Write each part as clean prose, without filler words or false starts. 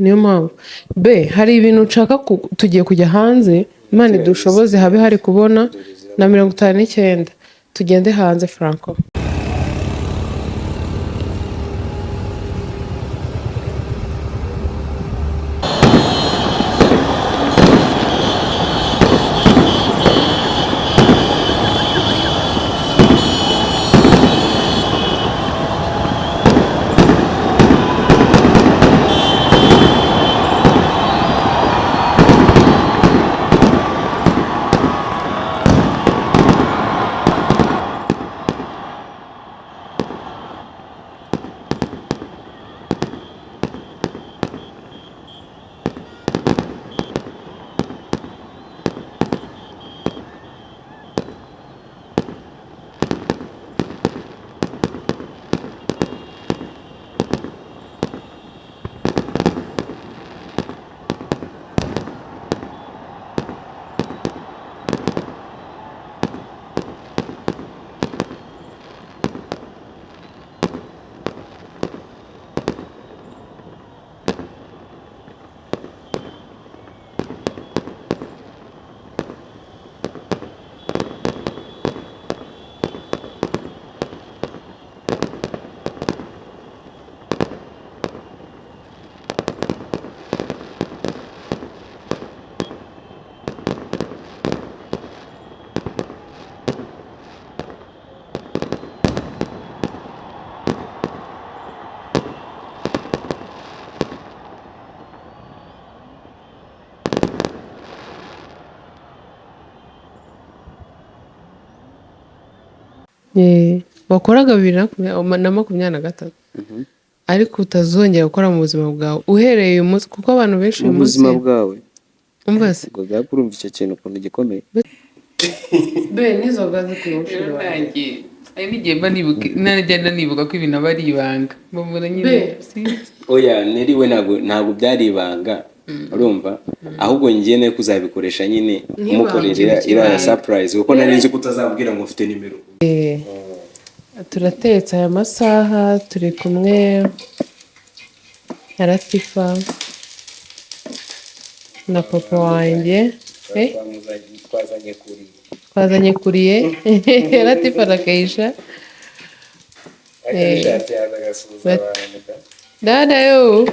niyo mpamvu hari ibintu nshaka tugiye kujya hanze Imana idushoboze habe hari kubona na 59 tugende hanze Franco. wakoraga 2023 ariko utazongera gukora mu buzima bwawe uhereye uyu munsi kuko abantu benshi mu buzima bwawe umva se ngo gakurumva icyo kintu ukuntu gikomeye nizo gaze kuyoshira nanjye ari n'igihe mba nibuka ko ibintu aba ari ibanga mbona nyine oya neriwe ntabwo byari ibanga urumva ahubwo ngiye nayo kuzabikoresha nyine umukorera ira surprise kuko nari nzi kutazabwira ngo mfite nimero. Turatetse aya masaha turi kumwe na Latifa na papa wanjye twazanye kuriye Latifa na Keisha dada yo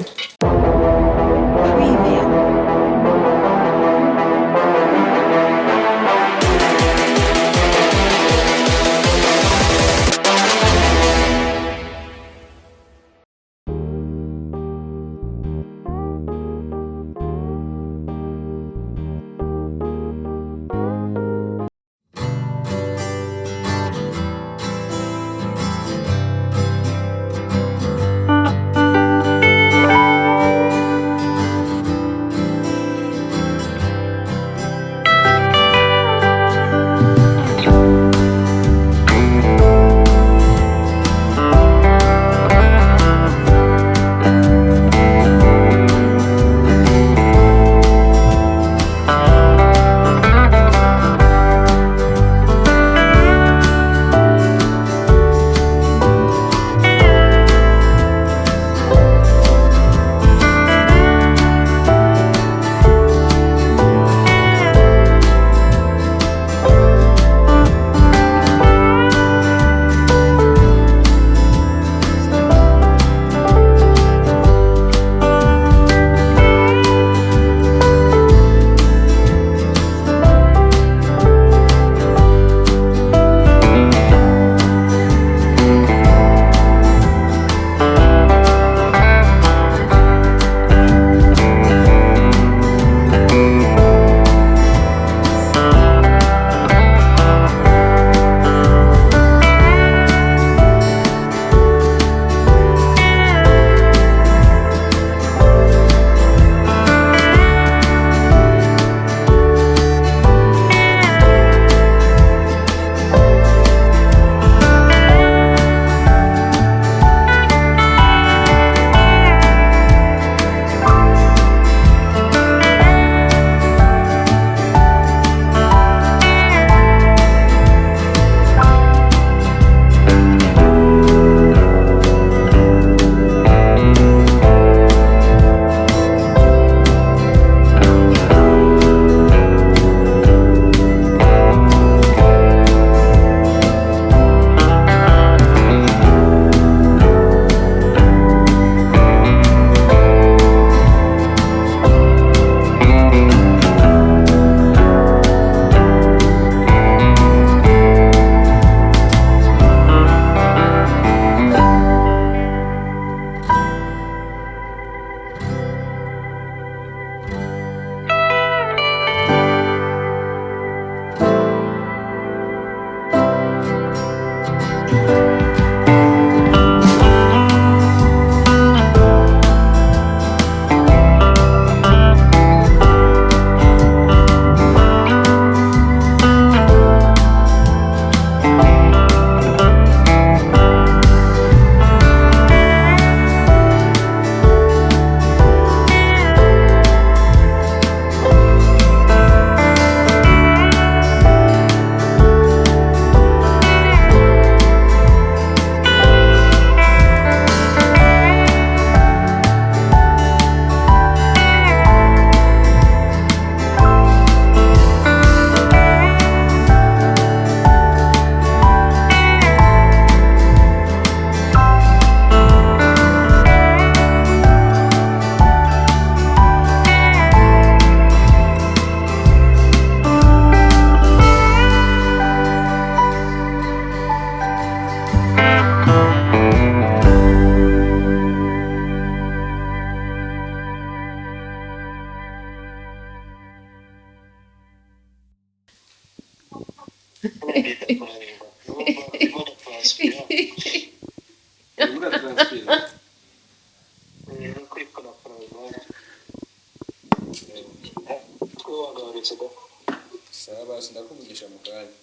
Sawa, sindakuvugisha mu kanya.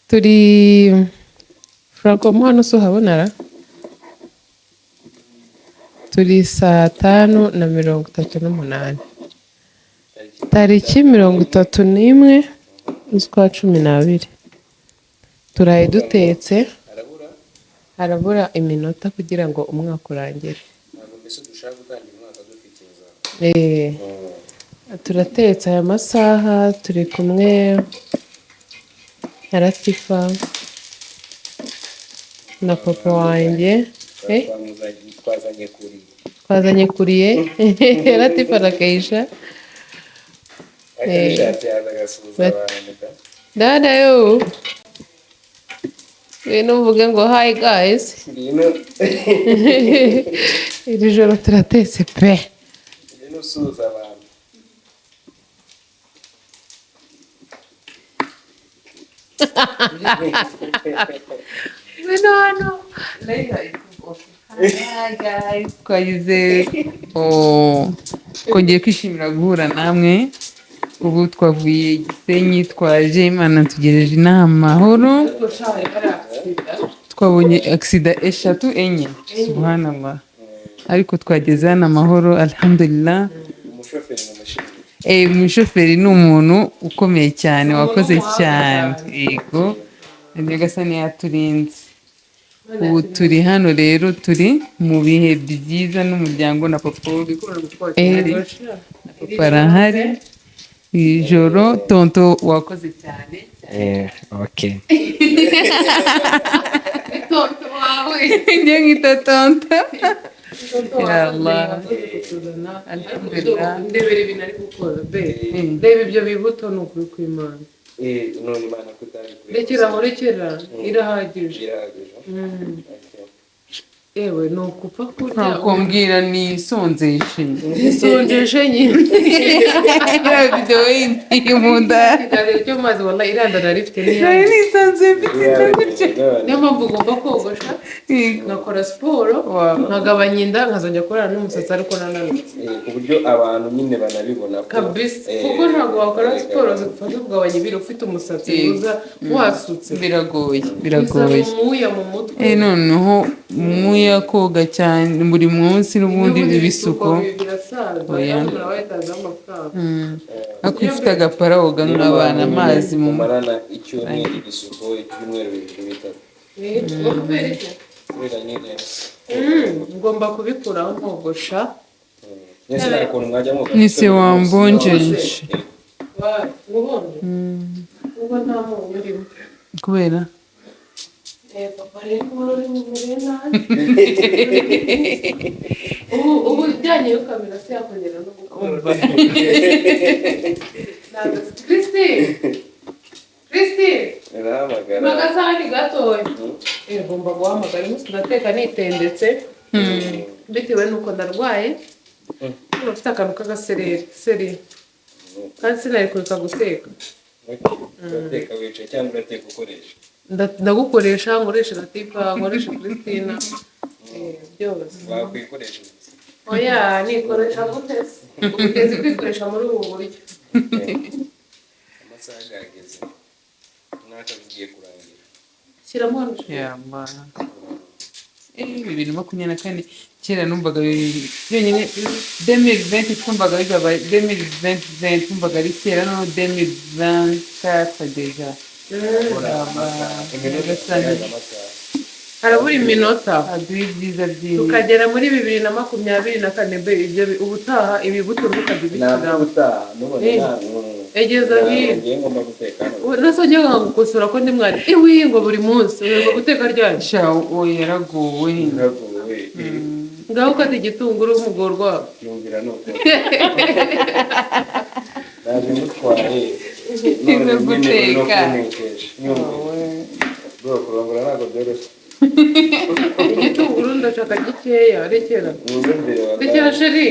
turi Franco hano so habonara turi 5:38 tariki 31 z'ukwa 12 turaye dutetse harabura iminota kugira ngo umwaka urangire. Ntabwo mbese dushaka gutangira umwaka dufite inzara. Turatetse aya masaha turi kumwe na Latifa na papa wanjye twazanye kuriye Latifa na Keisha dada yo ngwino uvuge ngo hi guys iri joro turatetse pe. Ngwino usuhuza abantu. Ngwino hano twagize twongeye kwishimira guhura namwe. Ubu twavuye Gisenyi twaje, Imana tugereje inama amahoro. Twabonye accident 3 enye, subhanallah, ariko twageze hano amahoro alhamdulillah. Umushoferi ni umuntu ukomeye cyane, wakoze cyane. Yego, Nyagasani yaturinze. Ubu turi hano rero, turi mu bihe byiza n'umuryango na papa arahari. Ijoro tonto wakoze cyane. Okay. Tonto wawe njye ngita tonto. Ya Allah, alhamdulillah. ndebera ibintu ari gukora be reba ibyo bibuto ni ukuri kw'Imana. None Imana kutabikora. rekera irahagije. Ewe ni ukupfa kurya Kumbwira nisonzeshe. isonjeshe nyine Video yindi munda. cyo mazi wallahi irandana rifite niyo Nisanze mfite gutya. niyo mpamvu ugomba kogosha nkakora siporo nkagabanya inda nkazongera kurana n'umusatsi ariko nananutse Ku buryo abantu nyine banabibona kabisa kuko ntabwo wakora siporo zigufasha kugabanya ibiro ufite umusatsi mwiza wasutse. Biragoye. umuya mu mutwe Noneho umuya koga cyane buri munsi n'ubundi bibisuko. birasaza wahitaza amafaranga Ako ufite agapara woga nk'abana amazi mu marana icyumweru ibisuko ibyumweru 3 kubera nyine ngomba kubikuraho nkogosha. nese nta kuntu mwajya mwoga nise wambonjenje ubonye uba nta muntu urimo kubera papa rero uri mu mirena ubu ujyanye yo kamera se yakongera no gukora. Christine arahamagara magasani gatoya ngomba guhamagara umunsi ndateka nitendetse bitewe nuko ndarwaye ufite akantu k'agasereri kandi sinari kureka guteka. urateka wicaye cyangwa urateka ukoresha? ndagukoresha nkoresha Latifa nkoresha Christina byose wakwikoresha oya nikoresha gutese ugeze kwikoresha muri ubu buryo. amasaha yageze mwaka ugiye kurangira shyiramo hano yamba 2024 kera numvaga byonyine 2020 twumvaga bizaba 2020 twumvaga ari kera no 2024 deja. harabura iminota byiza tukagera muri 2024 ibyo ubutaha ibibuto ntukabibikiraho egeza hino nasongeye nkagukosora ko ndi mwari ngo buri munsi uherwa guteka ryari yaragowe ngaho ukata igitunguru umugorwa yumvira nuko naje mutwaye none guteka bro kurongora ntabwo byoroshye igitunguru ndashaka gikeya rekera rekera sheri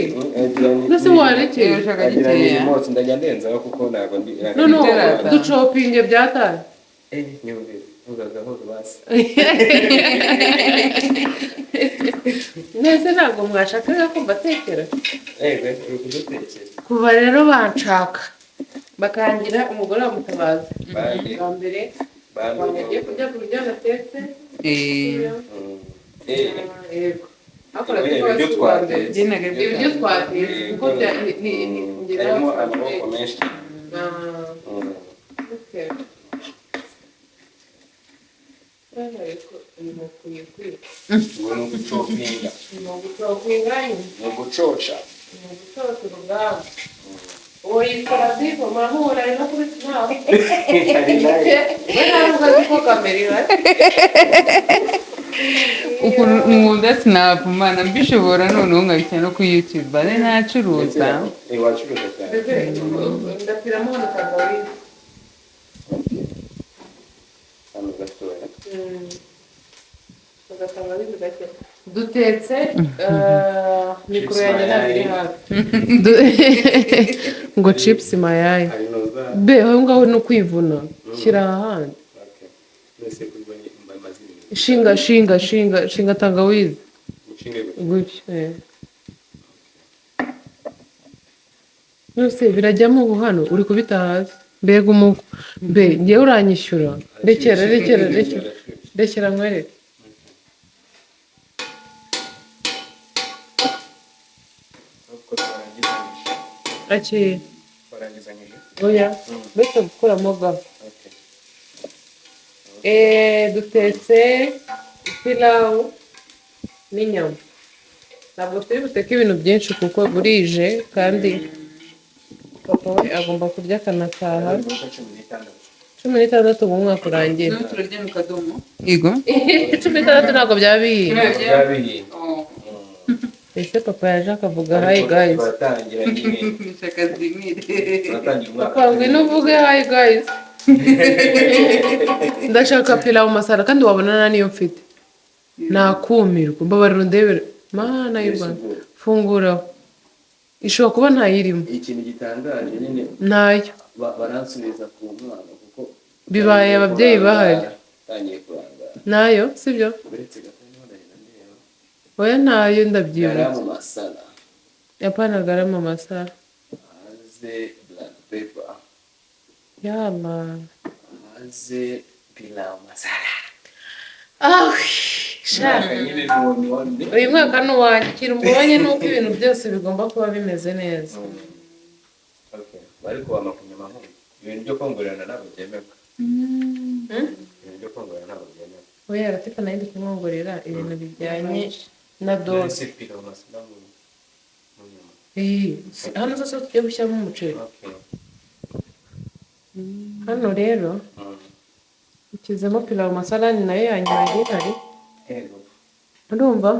nase warekera ushaka gikeya ndajya ndenzaho kuko ntabwo ndi no ducopinge byataye nyumvire ugagahoza basi nese ntabwo mwashakaga ko mbatekera uri kudutekera kuva rero banshaka bakangira umugore wa mutabazi bwa mbere bagiye kurya ku biryo natetse yego ibyo twatetse ibiryo twatetse kuko harimo amaboko menshi ngo ni ugucopinga ni ugucoca urugamba uwo yitwa Latifa murahura ari no kuri sinapu we ntabwo azi ko kamera ihari ukuntu nkunda sinapu mana mbishobora noneho nkabishyira no kuri YouTube bane ntacuruza wacuruza cyane ndapiramo hano tangawizi hano gatoya agatangawizi gake dutetse mikoro yanjye ntabwo iri hafi ngo chips mayaya be aho ngaho ni ukwivuna shyira ahandi shinga tangawizi gutyo nose birajyamo ubu hano uri kubita hasi mbega umuko be ngewe uranyishyura rekera nkwereke akeye oya mbese gukuramo gaho dutetse ipilawu n'inyama ntabwo turi buteke ibintu byinshi kuko burije kandi papa we agomba kurya akanataha 16 mu mwaka urangira turarya mu kadomo yego 16 ntabwo byabihiye ese papa yaje akavuga hi guys papa ngwino uvuge hi guys ndashaka pilawu masara kandi wabona niyo mfite nakumirwa mbabarira ndebere mana y'u Rwanda fungura ishobora kuba ntayirimo ikintu gitangaje nyine nayo baransubiza ku mwana kuko bibaye ababyeyi bahari tangiye kurangara nayo sibyo uretse gatanya ndahina ndeba oya nayo ndabyibuka yari mu masala yapanagara mu masara aze black pepper yama aze pilawu masala shaka uyu mwaka ni uwanjye ikintu mbonye ni uko ibintu byose bigomba kuba bimeze neza bari kubama ku nyama nkuru ibintu byo kongorerana ntabwo byemewe ibintu byo kongorerana ntabwo byemewe oya Latifa nayo ndi kumwongorera ibintu bijyanye na dose hano zose tugiye gushyiramo umuceri hano rero ukizemo pilawu masala ni nayo ya nyuma y'ihari urumva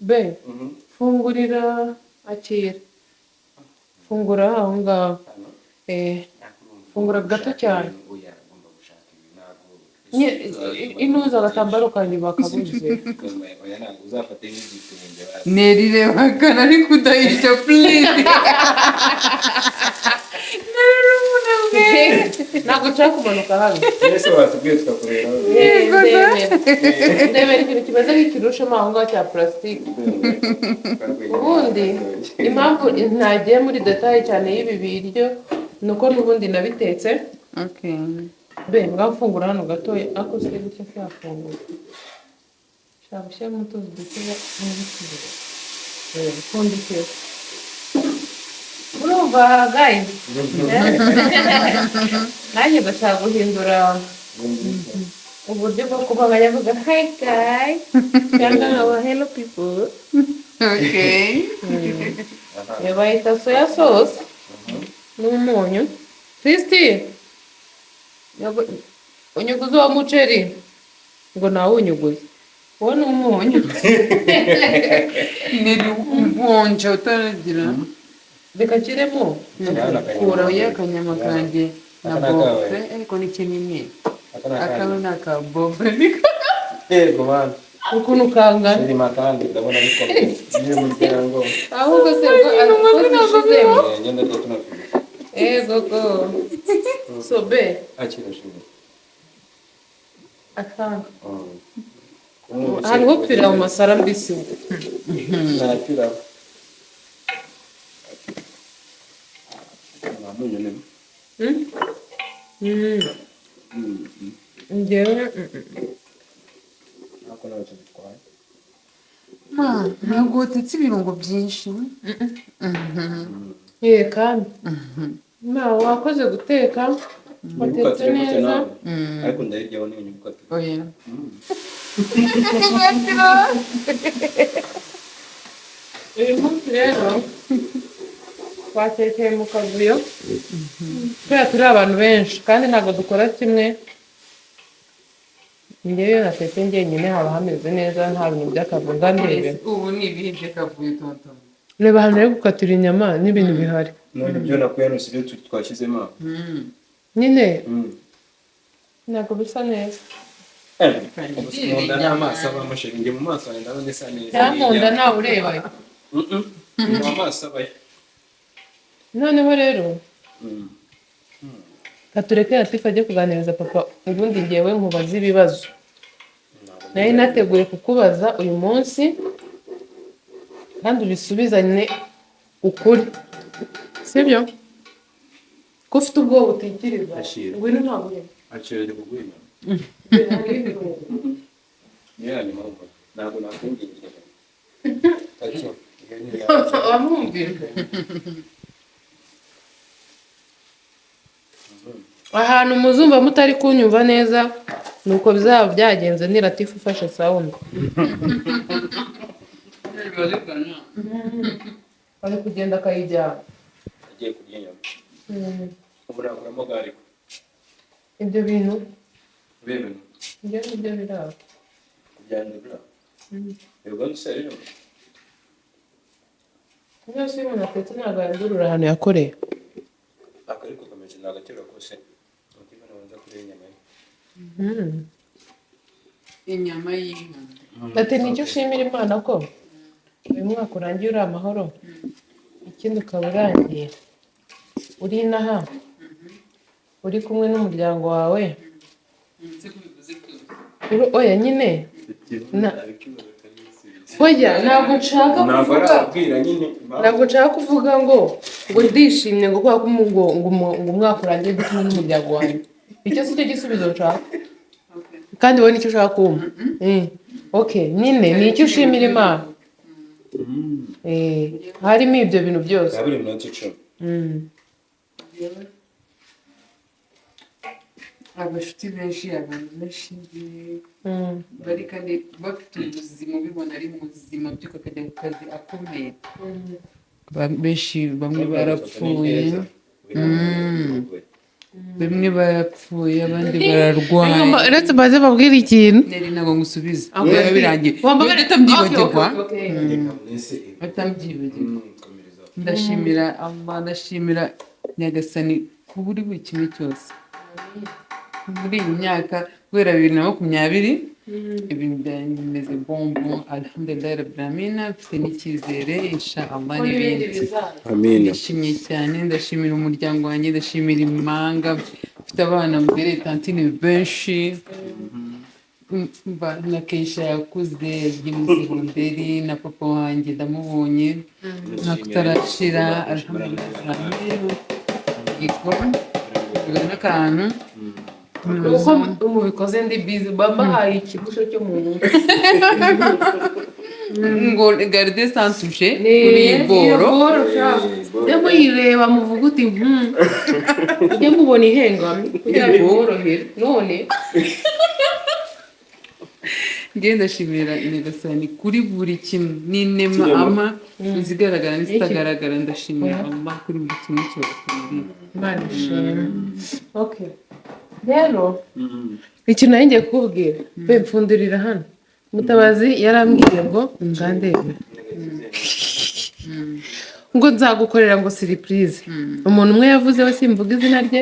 be fungurira akira fungura aho ngaho fungura gato cyane inuza agatambaro kanjye bakabuze nerireba kana ariko udahisha please ntabwo nshaka kumanuka hano ese watubwiye tukakureba ndebera ikintu kimeze nk'ikirushemo aho ngaho cya plastique ubundi impamvu ntagiye muri detaye cyane y'ibi biryo ni uko n'ubundi nabitetse be ngaho fungura hano gatoya ako se gutya cyafungura shaka gushyiramo utuzi dukeya n'ibikiri pfundikira urumva guys nanjye ndashaka guhindura uburyo bwo kuba abanyavuga hi guys cyangwa nkaba hello people bayita soya sauce n'umunyu Kristi unyuguza wa muceri ngo nawe unyuguze wowe ni umunyu neri ukonje utaragira reka kiremo kura yakanyama kanjye na Aka ni akawe. bofre ariko ni kinini Aka ni akawe. akawe ni aka bofre niko Yego man. ukuntu kangana Shirima kandi ndabona bikomeye. Ni umuryango. ahubwo se ubwo zishizemo Ngenda ryo tunafite. gogo sobe Akira shimwe. atanga hariho pira mu masara mbisi Nakira. Amunyo ne. njyewe Ako nawe tubitwaye. ntabwo utetse ibirungo byinshi kandi wakoze guteka watetse neza ariko ndayiryaho n'inyuguti. oya uyu munsi rero twatekeye mu kavuyo kubera turi abantu benshi kandi ntabwo dukora kimwe njyewe iyo natetse njyenyine haba hameze neza nta bintu by'akavuyo ndebe ubu ni ibihe by'akavuyo tonto reba ahantu hari gukatira inyama n'ibintu bihari None ibyo nakuye hano si byo twashyizemo. nyine ntabwo bisa neza Munda n'amaso aba amushinge mu maso yanjye ndabona isa neza. cyangwa nawe ureba Mu maso aba. noneho rero katureke Latifa ajye kuganiriza papa ubundi ngewe nkubaza ibibazo nari nateguye kukubaza uyu munsi kandi ubisubizanye ukuri sibyo ko ufite ubwoba utekereza Ashira. ngwino ntabwo ureba Akira kugwima. Ni mahoro. Ntabwo nakwingingira. Ati. wamwumvira ahantu muzumva mutari kunyumva neza nuko bizaba byagenze ni Latifa ufashe sound ari kugenda akayijyana Agiye kurya inyama. Ubu nakuramo gari. ibyo bintu Bebe. ibyo nibyo biraba Kubyandura. Yego nseri. byose iyo umuntu atetse ntabwo yandurura ahantu yakoreye Akariko kameje nagatera kose. Mutima nabanza kurya inyama. inyama y'inka ati nicyo ushimira Imana ko uyu mwaka urangiye uri amahoro ikindi ukaba urangiye uri inaha uri kumwe n'umuryango wawe oya nyine oya ntabwo nshaka kuvuga ntabwo nshaka kuvuga ngo ndishimye ngo kubera ko ngo umwaka urangiye ndi kumwe n'umuryango wanjye icyo si cyo gisubizo nshaka kandi wowe nicyo ushaka kumva okay nyine ni icyo ushimira Imana harimo ibyo bintu byose Kabiri minota 10. abashuti benshi abantu benshi bari kandi bafite ubuzima ubibona ari muzima byuka akajya ku kazi akomeye benshi bamwe barapfuye bamwe barapfuye abandi bararwaye uretse maze babwira ikintu nari ntabwo ngusubiza biba birangiye wambaye utabyibagirwa batabyibagirwa ndashimira ndashimira nyagasani ku buri kimwe cyose muri iyi myaka guhera 2020 ibintu byanjye bimeze bombo alhamdulillah rabbil alamin mfite n'icyizere inshallah n'ibindi Amen. ndashimye cyane ndashimira umuryango wanjye ndashimira impanga mfite abana mbere tantine benshi na Keisha yakuze yagiye muri segonderi na papa wanjye ndamubonye nakutarashira alhamdulillah iko bigana kantu uko mubikoze ndi busy babahaye ikigusho cyo mu nzu ngo garde sans toucher kuri boro ndemo yireba muvuga uti ujye mubona ihengamye kugira ngo borohere none ngenda ndashimira nyagasani kuri buri kimwe n'inema ama izigaragara n'izitagaragara ndashimira Allah kuri buri kimwe cyose Imana ishimwe okay rero ikintu nari ngiye kukubwira mpfundurira hano Mutabazi yarambwiye ngo ngandebe ngo nzagukorera ngo surprise umuntu umwe yavuze we simvuga izina rye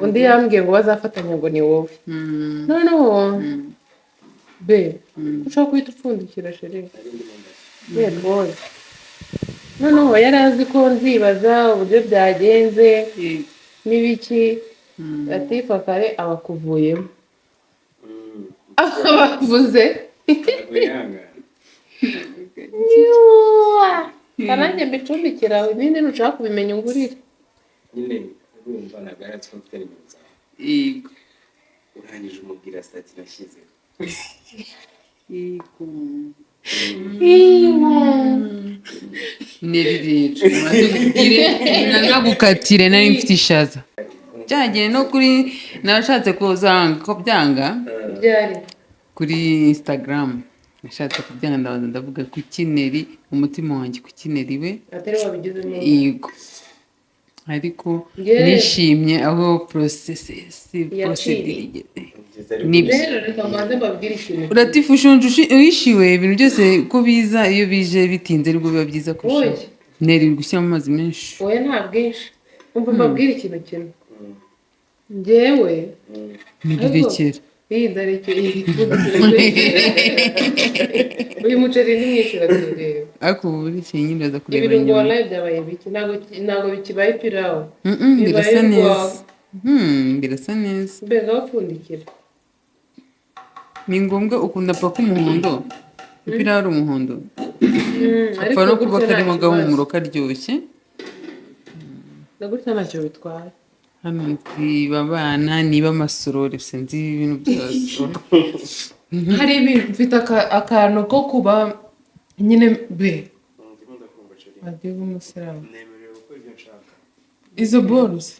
undi yambwiye ngo bazafatanya ngo ni wowe noneho be ushaka kuhita upfundikira sheri be boy noneho yari azi ko nzibaza uburyo byagenze n'ibiki Latifa kare abakuvuyemo abavuze kananjye mbicumbikira ibindi nushaka kubimenya ungurire nyine urumva nagaratse ko mfite nimero zawe yego urangije umubwira stati nashyize yego nerije nagukatire nari mfite ishaza cyagiye no kuri nashatse kuzanga ko byanga byari kuri Instagram nashatse kubyanga ndabanza ndavuga ku kineri umutima wanjye ku kineri we atari wabigizemo yego ariko nishimye aho procedure rero reka mbanze mbabwire ikintu Latifa ushonje wishiwe ibintu byose ko biza iyo bije bitinze nibwo biba byiza kurusha neri gushyira mu mazi menshi oya nta bwinshi umva mbabwire ikintu kimwe njyewe ntibirekera iyi ndarekeye uyu muceri ni mwinshi uratureba ariko ubu burikiye nyine uraza kureba ibirungo inyuma wallahi byabaye biki ntabwo bikibaye pirawu birasa neza birasa neza mbega bapfundikira ni ngombwa ukunda paka umuhondo umupira ari umuhondo apfa no kuba karimo agahumuro karyoshye ndagutse ntacyo bitwaye hano niba abana niba amasorori sinzi ibintu byose hari ibintu mfite akantu ko kuba nyine be agiye umusiramu nemerewe gukora ibyo nshaka izo boruze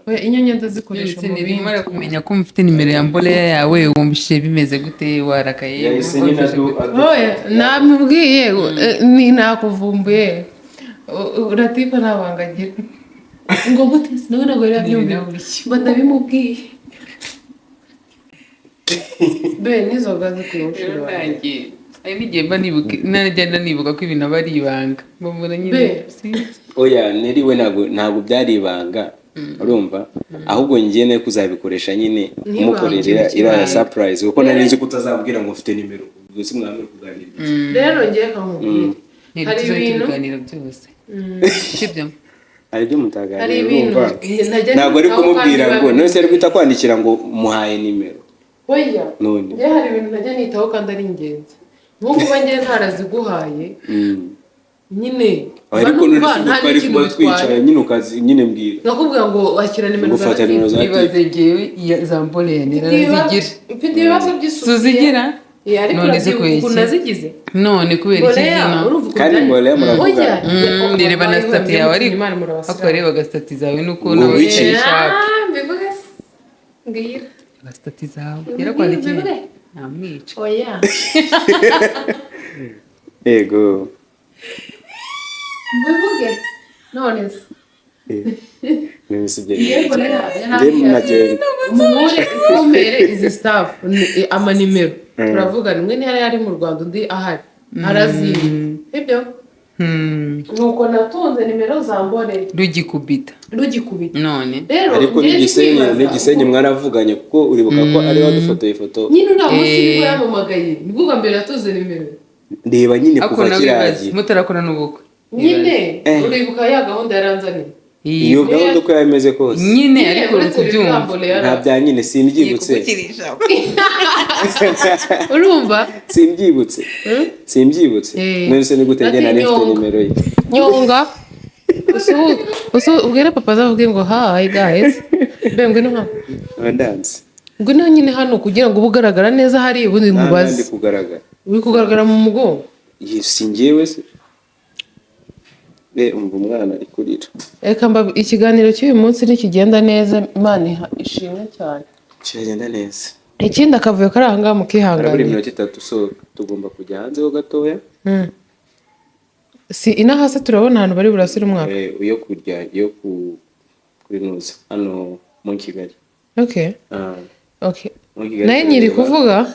oya inyanya ndazikoresha mu bindi nimara kumenya ko mfite nimero ya mboleya yawe wumvise bimeze gute warakaye oya namubwiye ni nakuvumbuye Latifa nabangagira ngo gutese nawe ntabwo yari abyumvira mba ndabimubwiye be n'izo gaze kuyoshira hari n'igihe mba nagenda nibuka ko ibintu aba ari ibanga mbona nyine oya neriwe ntabwo byari ibanga urumva ahubwo ngiye nayo kuzabikoresha nyine umukorera iriya surprise kuko nari nzi ko utazabwira ngo ufite nimero ubwo si mwamere kuganira rero ngiye kamubwira hari ibintu byose sibyo hari ibyo mutaganira hari ibintu ntabwo ari kumubwira ngo none se ari guhita kwandikira ngo muhaye nimero oya njye hari ibintu ntajya nitaho kandi ari ingenzi nk'uko uba njye ntaraziguhaye nyine ariko twari kuba twicaye nyine ukazi nyine mbwira nakubwira ngo washyira nimero za Latifa ibaze ngewe za mboleye nirazigira mfite ibibazo by'isuku tuzigira none se kunazigize none kubera iki kandi mboleye muravuga ndireba na stati yawe ariko akoreba agastati zawe nuko nawe ishaka mbivuga ngira agastati zawe yarakwandikiye namwica oya yego mbivuge none se kumere izi staff amanimero turavugana umwe ntihari ari mu Rwanda undi ahari araziye ibyo nuko natunze nimero za mboneye rugikubita none rero ariko n'igisenyi mwaravuganye kuko uribuka ko ari wadufotoye ifoto nyine uriya munsi nibwo yamamagaye nibwo bwa mbere natunze nimero ndeba nyine kuva kiragiye mutarakora n'ubukwe nyine uribuka ya gahunda yaranzaniye iyo gahunda uko yameze kose nyine ariko kubyumva nta bya nyine simbyibutse urumva simbyibutse none se ni gute ngena nifite nimero ye nyonga ubwira papa azavuge ngo hi guys bengwe no hano ndanze ngo no nyine hano kugira ngo ubugaragara neza hari ubundi nkubaze uri kugaragara mu mugongo singewe se umva umwana ari kurira reka ikiganiro cy'uyu munsi nikigenda neza Imana ishimwe cyane kiragenda neza ikindi akavuyo kari aha ngaha mukihangana buri minota 3 so tugomba kujya hanze ho gatoya si inahase turabona ahantu bari burasira umwaka yo kurya yo kurinuza hano mu Kigali okay naye nyiri kuvuga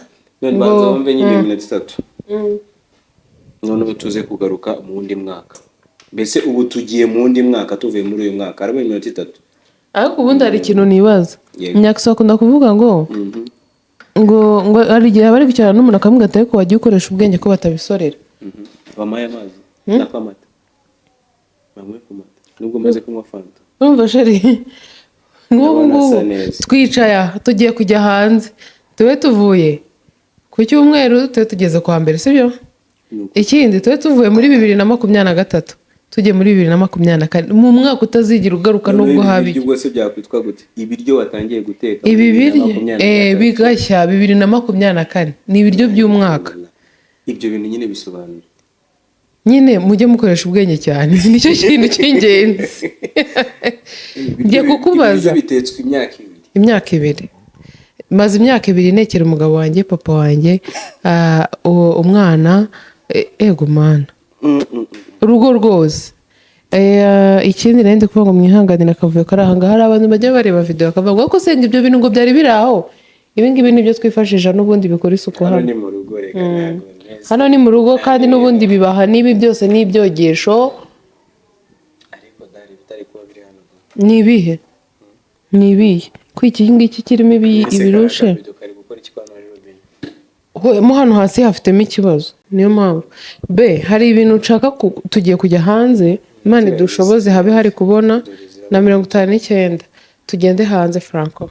ngo bambe nyine minota 3 none tuze kugaruka mu wundi mwaka mbese ubu tugiye mu wundi mwaka tuvuye muri uyu mwaka harimo iminota 3 ariko ubundi hari ikintu nibaza Yego. Nyakisa akunda kuvuga ngo ngo hari igihe bari kwicarana n'umuntu akamubwira ati ariko wagiye ukoresha ubwenge ko batabisorera bamaye amazi nakwamata bamwe kumata nubwo maze kunywa fanta urumva sheri nk'ubu Ndabona asa ngubu neza. twicaye tugiye kujya hanze tube tuvuye ku cyumweru tube tugeze kwa mbere sibyo ikindi tube tuvuye muri 2023 tujye muri 2024 mu mwaka utazigira ugaruka nubwo habi ibyo se byakwitwa gute ibiryo watangiye guteka ibi biryo bigashya 2024 ni ibiryo by'umwaka ibyo bintu nyine bisobanura nyine mujye mukoresha ubwenge cyane nicyo kintu cy'ingenzi ngiye kukubaza bitetswe imyaka 2 maze imyaka 2 nekera umugabo wanjye papa wanjye umwana ego mana urugo rwose ikindi nende kuvuga ngo mwihanganira akavuyo karahanga hari abantu bajya bareba video bakavuga ngo senga ibyo bintu ngo byari biraho ibi ngibi nibyo twifashisha n'ubundi bikora isuku hano ni mu rugo reka ntago hano ni mu rugo kandi n'ubundi bibaha nibi byose n'ibyogesho ariko dari bitari kuba biri hano nibihe ko iki ngiki kirimo ibirushe mo hano hasi hafitemo ikibazo niyo mpamvu hari ibintu nshaka tugiye kujya hanze Imana dushoboze habe hari kubona na 59 tugende hanze Franco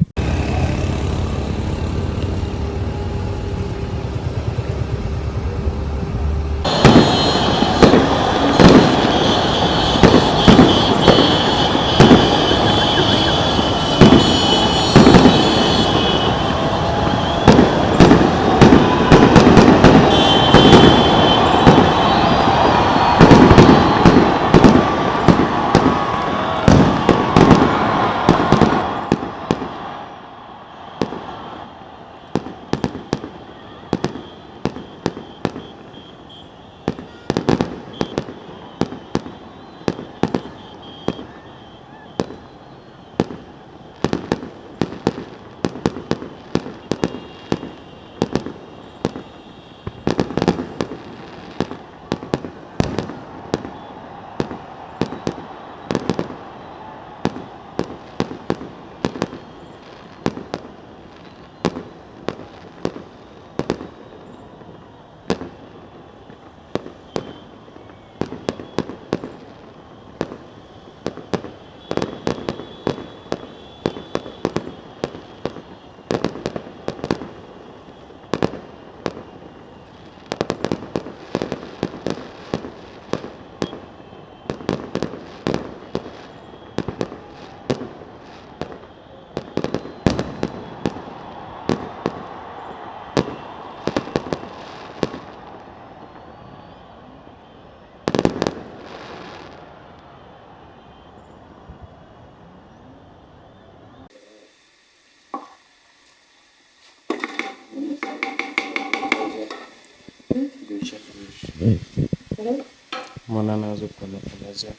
Mbona nazo ukuntu ameze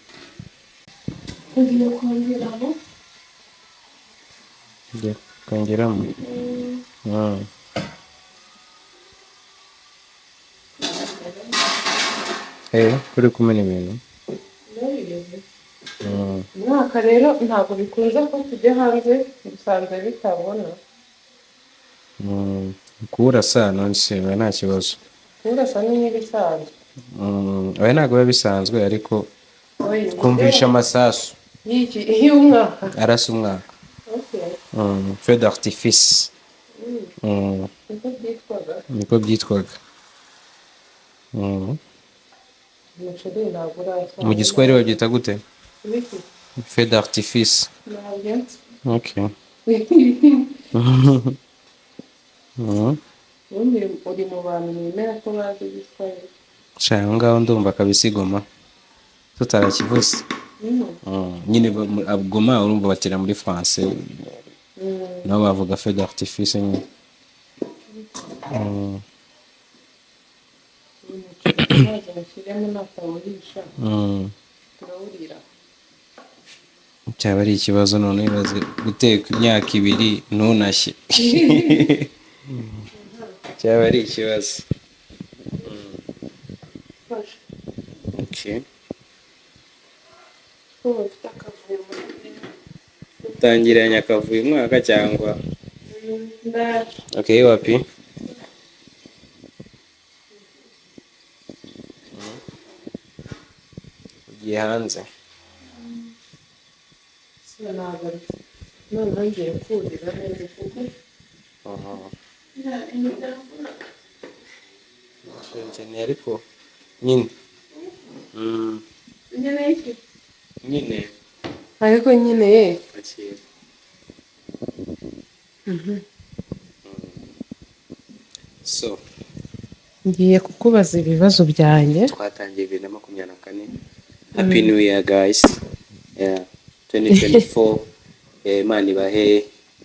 ugiye kongeramo ngiye kongeramo kuri kumena ibintu umwaka rero ntabwo bikunze ko tujya hanze bisanzwe bitabona kurasa nonse nta kibazo kurasa n'ibisanzwe oya ntabwo biba bisanzwe ariko twumvisha amasasu y'umwaka arasa umwaka feu d'artifice niko byitwaga mu giswahili babyita gute feu d'artifice okay uri mu bantu bemera ko bazi igiswahili cyangwa ngaho ndumva kabisigoma tutarakivuze nyine abgoma urumva batira muri France nabo bavuga feu d'artifice nyine cyaba ari ikibazo none ibaze guteka imyaka 2 ntunashye cyaba ari ikibazo okay utangiranye akavuyo umwaka cyangwa okay wapi ugiye hanze nkeneye ariko nyine nyine ariko nyine akira so ngiye kukubaza ibibazo byanjye. twatangiye 2024 happy new year guys, yeah 2024 Imana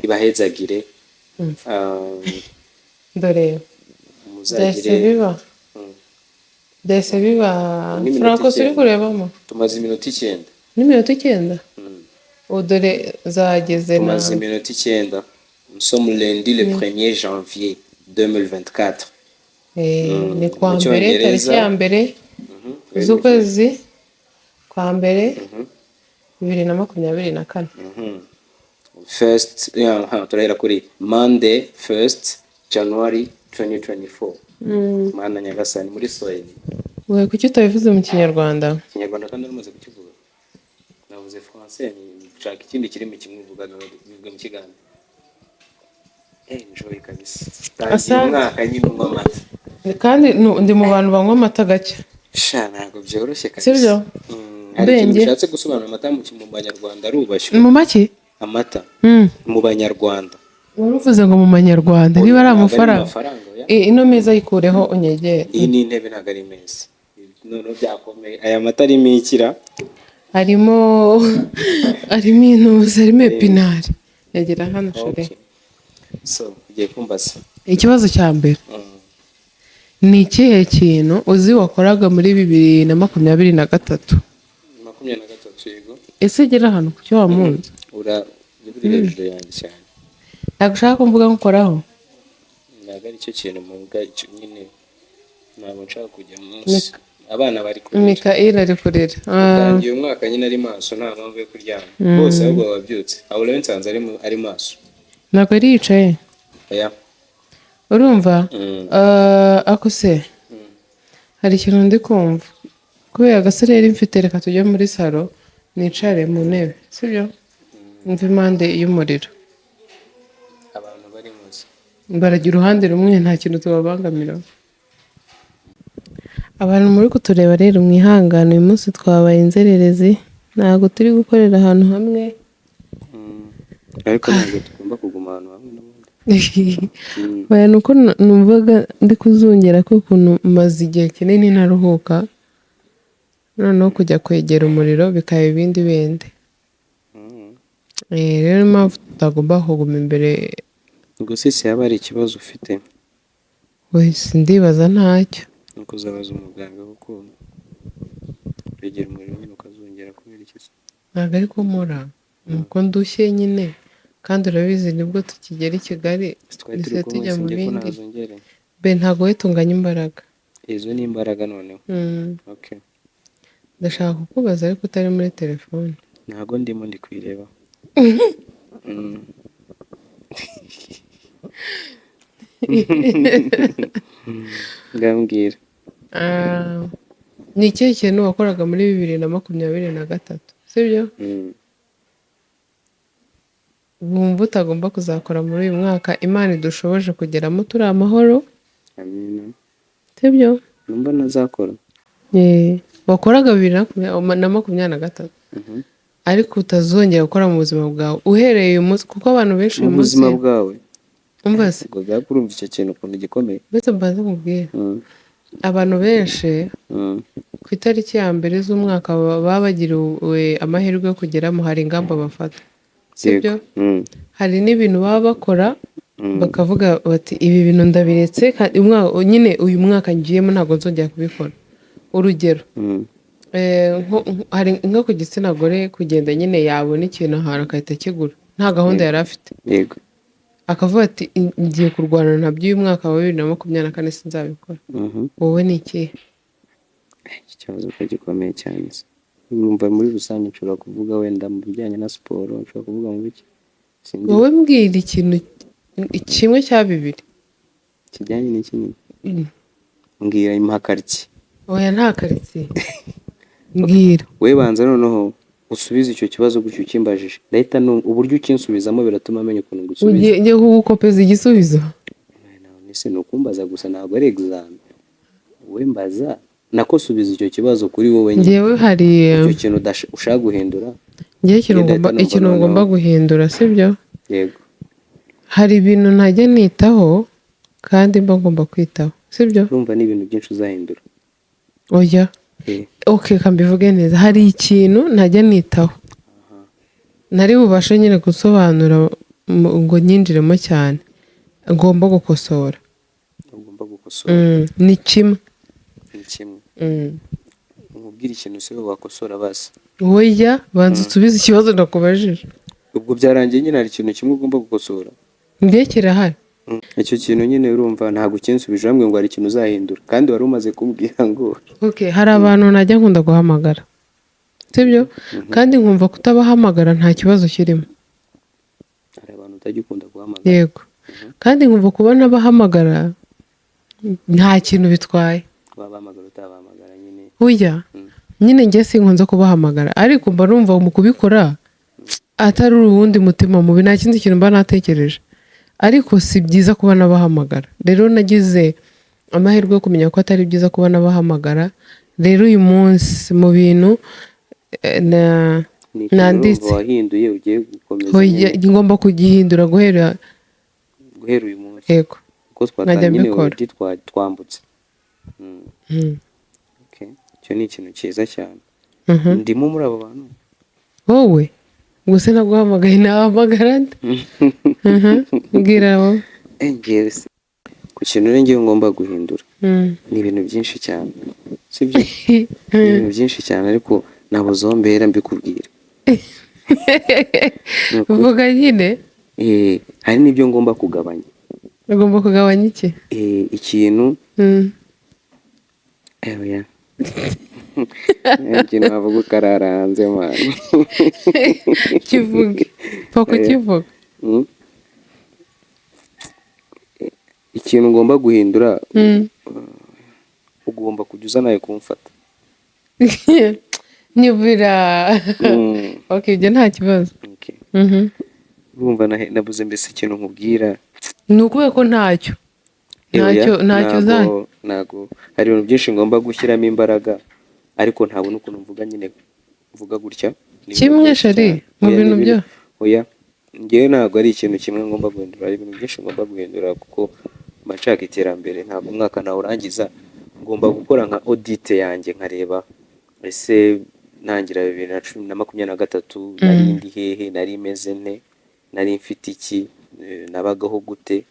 ibahezagire dore muzagire dese biba Franco uri kurebamo tumaze iminota 9 n'iminota 9 dore zageze na tumaze iminota 9 nous sommes lundi le 1er janvier 2024 ni kwa mbere tariki ya mbere z'ukwezi kwa mbere 2024 first turahera kuri Monday 1st January 2024 mana nyagasani muri Swahili we kuki utabivuze mu kinyarwanda kandi umaze kukivuga navuze français nshaka ikindi kirimo kimwe uvuga bivuga mu kiganiro enjoy kabisa asa mwaka nyine umamata kandi ndi mu bantu banywa amata gake sha ntabwo byoroshye kabisa sibyo benge ushatse gusobanura amata mu Banyarwanda arubashywe mu make amata mu Banyarwanda uruvuze ngo mu Banyarwanda niba ari amafaranga ino meza yikureho unyegere iyi ni intebe ntabwo ari meza none byakomeye aya mata arimo ikira harimo intuzi harimo epinari yagera hano shore so ugiye kumbaza ikibazo cya mbere ni ikihe kintu uzi wakoraga muri 2023 yego ese gera hano ku cyo wamunze uri hejuru yanjye cyane nagushaka kumvuga nkoraho ntabwo ari cyo kintu muvuga nyine ntabwo nshaka kujya munsi abana bari kurira Mikaela ari kurira tangiye umwaka nyine ari maso nta mpamvu yo kuryama bose ahubwo babyutse aho rero nsanze ari maso ntabwo ari yicaye urumva ako se hari ikintu ndi kumva kubera agasore yari mfite reka tujye muri salo nicare mu ntebe sibyo mva impande y'umuriro abantu bari munsi baragira uruhande rumwe nta kintu tubabangamira abantu muri kutureba rero mwihangane uyu munsi twabaye inzererezi ntabwo turi gukorera ahantu hamwe ariko ntabwo tugomba kuguma ahantu hamwe baya nuko numvaga ndi kuzungera ko ukuntu maze igihe kinini ntaruhuka noneho kujya kwegera umuriro bikaba ibindi bende rero impamvu tutagomba kuguma imbere ubwo se yaba ari ikibazo ufite wese ndibaza ntacyo nuko uzabaza umuganga kuko kwegera umuriro nyine ukazongera kubera iki ntabwo ari ko mpora nuko ndushye nyine kandi urabizi nibwo tukigera i Kigali ndetse tujya mu bindi ntabwo witunganya imbaraga izo ni imbaraga noneho okay ndashaka kukubaza ariko utari muri telefone ntabwo ndimo ndi kwireba ngambwira ni ikihe kintu wakoraga muri 2023 sibyo wumva utagomba kuzakora muri uyu mwaka Imana idushoboje kugeramo turi amahoro amina sibyo numva nazakora wakoraga 2023 ariko utazongera gukora mu buzima bwawe uhereye uyu munsi kuko abantu benshi mu buzima bwawe umva se ngo byakurumva icyo kintu ukuntu gikomeye bese mbanza nkubwira abantu benshi ku itariki ya mbere z'umwaka baba bagiriwe amahirwe yo kugeramo hari ingamba bafata sibyo hari n'ibintu baba bakora bakavuga bati ibi bintu ndabiretse nyine uyu mwaka ngiyemo ntabwo nzongera kubikora urugero hari nko ku gitsina gore kugenda nyine yabona ikintu ahantu agahita akigura nta gahunda yari afite yego akavuga ati ngiye kurwana nabyo uyu mwaka wa 2024 sinzabikora wowe ni ikihe ikibazo gikomeye cyane urumva muri rusange nshobora kuvuga wenda mu bijyanye na siporo, nshobora kuvuga mu biki sinzi wowe mbwira ikintu kimwe cya bibiri kijyanye n'iki. Mbwira impakaritsiye. oya nta karitsiye mbwira We banza noneho usubize icyo kibazo gutyo ukimbajije, ndahita uburyo ukinsubizamo biratuma amenya ukuntu ngusubiza. ugiye kugukopeza igisubizo Nese ni ukumbaza gusa ntabwo ari examen. We mbaza nako subiza icyo kibazo kuri wowe nyine. ngewe hari icyo kintu ushaka guhindura. ngewe ikintu ngomba guhindura sibyo. Yego. Hari ibintu ntajya nitaho kandi mba ngomba kwitaho sibyo. Urumva ni ibintu byinshi uzahindura. Oya. Okay, kambivuge neza. Hari ikintu ntajya nitaho. Nari bubashe nyine gusobanura ngo nyinjiremo cyane. Ngomba gukosora. Ni kimwe. Nkubwira ikintu se wakosora basi. Oya, banza usubize ikibazo nakubajije. Ubwo byarangiye nyine hari ikintu kimwe ugomba gukosora. Ndiye kirahari. Icyo kintu nyine urumva ntabwo kinsubije hamwe ngo hari ikintu uzahindura kandi wari umaze kumbwira ngo okay, hari abantu najya nkunda guhamagara sibyo. Kandi nkumva kutabahamagara nta kibazo kirimo. Hari abantu utajya ukunda guhamagara. Yego. Kandi nkumva kubona bahamagara nta kintu bitwaye. Babahamagara utabahamagara nyine. Oya. Nyine njye sinkunze kubahamagara ariko mba numva mu kubikora atari urundi mutima mubi, nta kindi kintu mba natekereje. Ariko si byiza kuba nabahamagara. Rero nagize amahirwe yo kumenya ko atari byiza kuba nabahamagara. Rero uyu munsi mu bintu nanditse wahinduye ugiye gukomeza ngomba kugihindura guhera uyu munsi. Yego. Kuko twatangire uburyo twambutse. Okay. Icyo ni ikintu cyiza cyane. Ndimo muri abo bantu. Wowe gusa naguhamagaye nahamagara nde? Mbwira wowe. Engese. Ku kintu ngiye ngomba guhindura. Ni ibintu byinshi cyane. Sibyo? Ibintu byinshi cyane ariko nabuze aho mbera mbikubwira. Uvuga nyine? Hari n'ibyo ngomba kugabanya. Ugomba kugabanya iki? Ikintu. Oya. Ikintu wavuga ukararanze mwana. Kivuge. Pako kivuga. Ikintu ngomba guhindura. Ugomba kujya uza nawe kumfata. Nyubira. Okay, ibyo nta kibazo. Okay. Urumva nabuze mbese ikintu nkubwira. Ni ukuvuga ko ntacyo uzanye. Ntago hari ibintu byinshi ngomba gushyiramo imbaraga ariko ntabona ukuntu mvuga nyine mvuga gutya. Kimwe shari mu bintu byo. Oya, ngewe ntabwo ari ikintu kimwe ngomba guhindura, hari ibintu byinshi ngomba guhindura kuko nshaka iterambere. Ntabwo umwaka nawe urangiza ngomba gukora nka audit yanjye nkareba ese ntangira 2023 nari ndi hehe, nari imeze nte, nari mfite iki, nabagaho gute,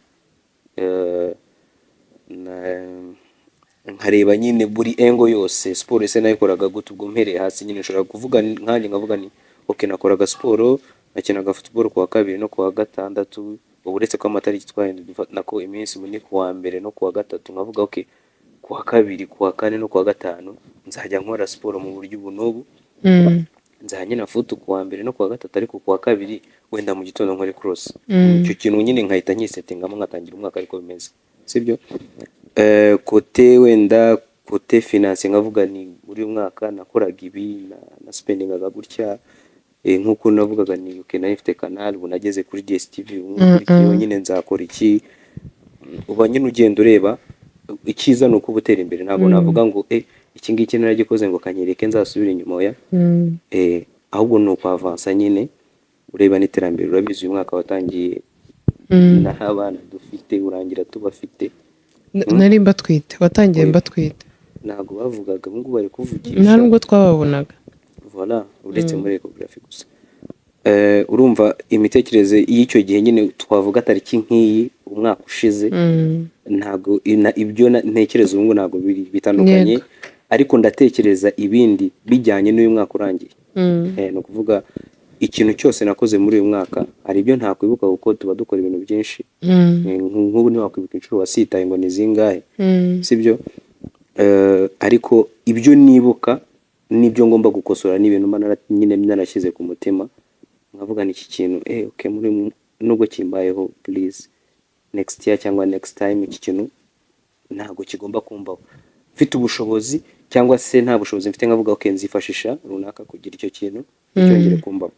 nkareba nyine buri engo yose siporo ese nayikoraga gute. Ubwo mpereye hasi nyine nshobora kuvuga nkanjye nkavuga ni okay, nakoraga siporo, nakinaga football kuwa kabiri no kuwa gatandatu, uretse ko amatariki twahinduye nako iminsi ni kuwa mbere no kuwa gatatu, nkavuga okay kuwa kabiri kuwa kane no kuwa gatanu nzajya nkora siporo mu buryo ubu n'ubu. Nzajya na foot kuwa mbere no kuwa gatatu ariko kuwa kabiri wenda mu gitondo nkore cross. Icyo kintu nyine nkahita nyisetingamo nkatangira umwaka ariko bimeze sibyo. Kote wenda kote finance nkavuga ni muri umwaka nakoraga ibi na spendingaga gutya nkuko navugaga ni okay nafite canal ubu nageze kuri DSTV ubu nyine nzakora iki. Uba nyine ugenda ureba ikiza nuko ubutera imbere. Ntabwo navuga ngo iki ngiki naragikoze ngo kanyereke nzasubira inyuma ya ahubwo no kwavansa nyine ureba n'iterambere. Urabizi uyu mwaka watangiye naho abana dufite urangira tubafite. Nari mbatwite watangiye mbatwite. Ntabwo bavugaga ngo bari kuvugisha. Nta nubwo twababonaga. Voilà, uretse muri ecography gusa. Urumva imitekerereze y'icyo gihe nyine twavuga tariki nk'iyi umwaka ushize. Ntabwo ibyo ntekereza ubu ntabwo bitandukanye ariko ndatekereza ibindi bijyanye n'uyu mwaka urangiye. No kuvuga ikintu cyose nakoze muri uyu mwaka hari ibyo ntakwibuka kuko tuba dukora ibintu byinshi. Nk'ubu ntiwakwibuka inshuro wasitaye ngo ni zingahe sibyo. Ariko ibyo nibuka nibyo ngomba gukosora n'ibintu mba nyine narashyize ku mutima nkavuga n'iki kintu okay muri nubwo kimbayeho please next year cyangwa next time iki kintu ntago kigomba kumbaho mfite ubushobozi cyangwa se nta bushobozi mfite nkavuga okay nzifashisha runaka kugira icyo kintu cyongere kumbaho.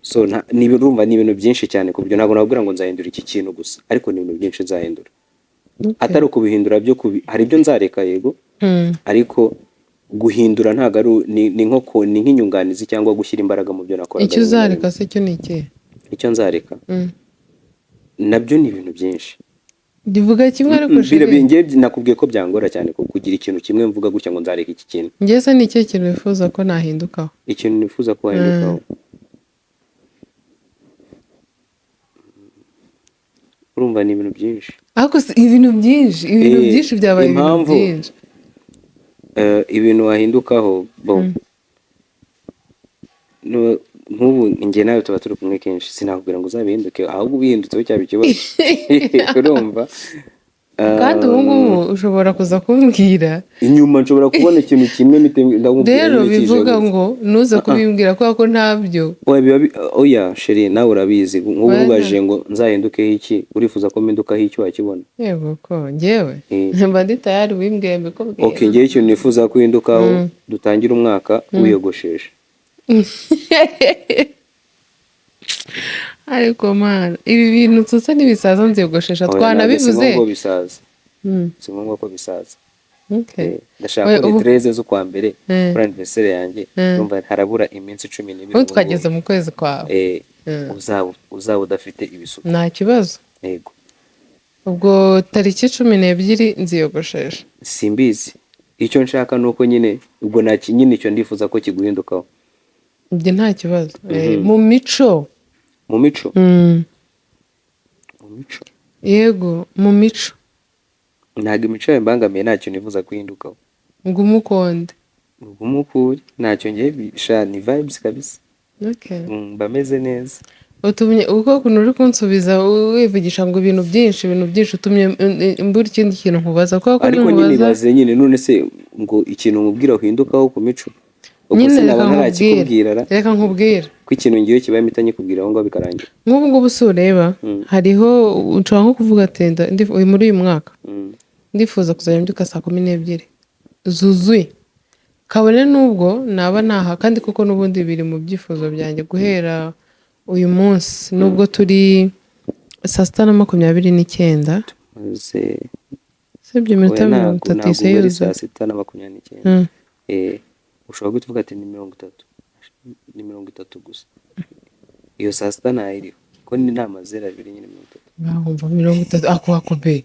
So urumva ni ibintu byinshi cyane ku buryo ntabwo nabwira ngo nzahindura iki kintu gusa ariko ni ibintu byinshi nzahindura. Atari ukubihindura byo hari ibyo nzareka yego ariko guhindura ntago ari ni nk'inyunganizi cyangwa gushyira imbaraga mu byo nakora. Icyo uzareka se cyo ni iki? Icyo nzareka nabyo ni ibintu byinshi. Divuga kimwe ariko ngiye nakubwiye ko byangora cyane kugira ikintu kimwe mvuga gutya ngo nzareka iki kintu. Ngiye se ni iki kintu wifuza ko nahindukaho? Ikintu nifuza ko wahindukaho urumva ni ibintu byinshi. Ariko ibintu byinshi byabaye ibintu byinshi. Ibintu wahindukaho nk'ubu njye nawe tuba turi kumwe kenshi sinakubwira ngo uzabihinduke ahubwo ubihindutseho cyaba ikibazo urumva. Kandi ubu ngubu ushobora kuza kumbwira inyuma nshobora kubona ikintu kimwe rero bivuga ngo nuze kubimbwira ko ntabyo. Oya sheri nawe urabizi nk'ubu ubaje ngo nzahindukeho iki urifuza ko mpindukaho iki wakibona? Yego ko njyewe mba ndi tayari wimbwiye mbikubwira. Okay njyewe ikintu nifuza kuhindukaho dutangira umwaka wiyogosheshe. Ariko mana ibi bintu tutse n'ibisaza nziyogoshesha twanabivuze si ngombwa ko bisaza. Ndashaka ko 13 z'ukwa mbere kuri anniversaire yanjye numva harabura iminsi 12 ubu twageze mu kwezi kwawe uzaba udafite ibisuko nta kibazo. Yego ubwo tariki 12 nziyogoshesha simbizi icyo nshaka nuko nyine ubwo nyine icyo ndifuza ko kiguhindukaho. Ibyo nta kibazo. Mu mico yego mu mico ntabwo imico yawe mbangamiye ntacyo nifuza kuhindukaho. ngo umukonde ntacyo ngiye ni vibes kabisa. Bameze neza utumye uko kuntu uri kunsubiza wivugisha ngo ibintu byinshi utumye mbura ikindi kintu nkubaza ko ariko nyine baze nyine none se ngo ikintu nkubwira uhindukaho ku mico nyine reka nkubwira ko ikintu ngiye kibaye mitanye kubwira aho ngo bikarangira. Nk'ubu ngubu si ureba hariho nshobora nko kuvuga ati muri uyu mwaka ndifuza kuzajya mbyuka saa 12 zuzuye kabone n'ubwo naba naha kandi kuko n'ubundi biri mu byifuzo byanjye guhera uyu munsi nubwo turi saa 6:29 sebye minota 30 yuzuye saa 6:29 ushobora kuvuga ati ni 30 gusa iyo saa 6 ntayiriho ko ni nama 0 2 nyine 30 ngumva 30 akwakobe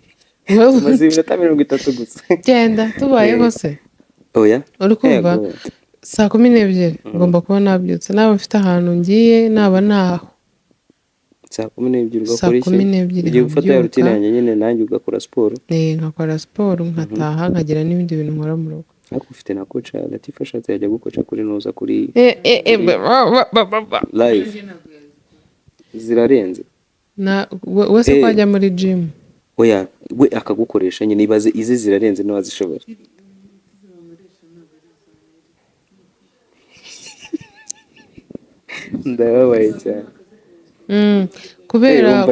maze iminota 30 gusa genda tubayeho se. Oya uri kumva saa 12 ngomba kuba nabyutse naba mfite ahantu ngiye naba naho saa 12 ugakora iki ugiye gufata routine yanjye nyine nanjye ugakora siporo. Nkakora siporo nkataha nkagira n'ibindi bintu nkora mu rugo. Ariko ufite na coach Latifa Shatse yajya gukoca kuri noza kuri live zirarenze na wese kwajya muri gym. Oya we akagukoresha nyine ibaze izi zirarenze n'abazishobora. Ndababaye cyane kubera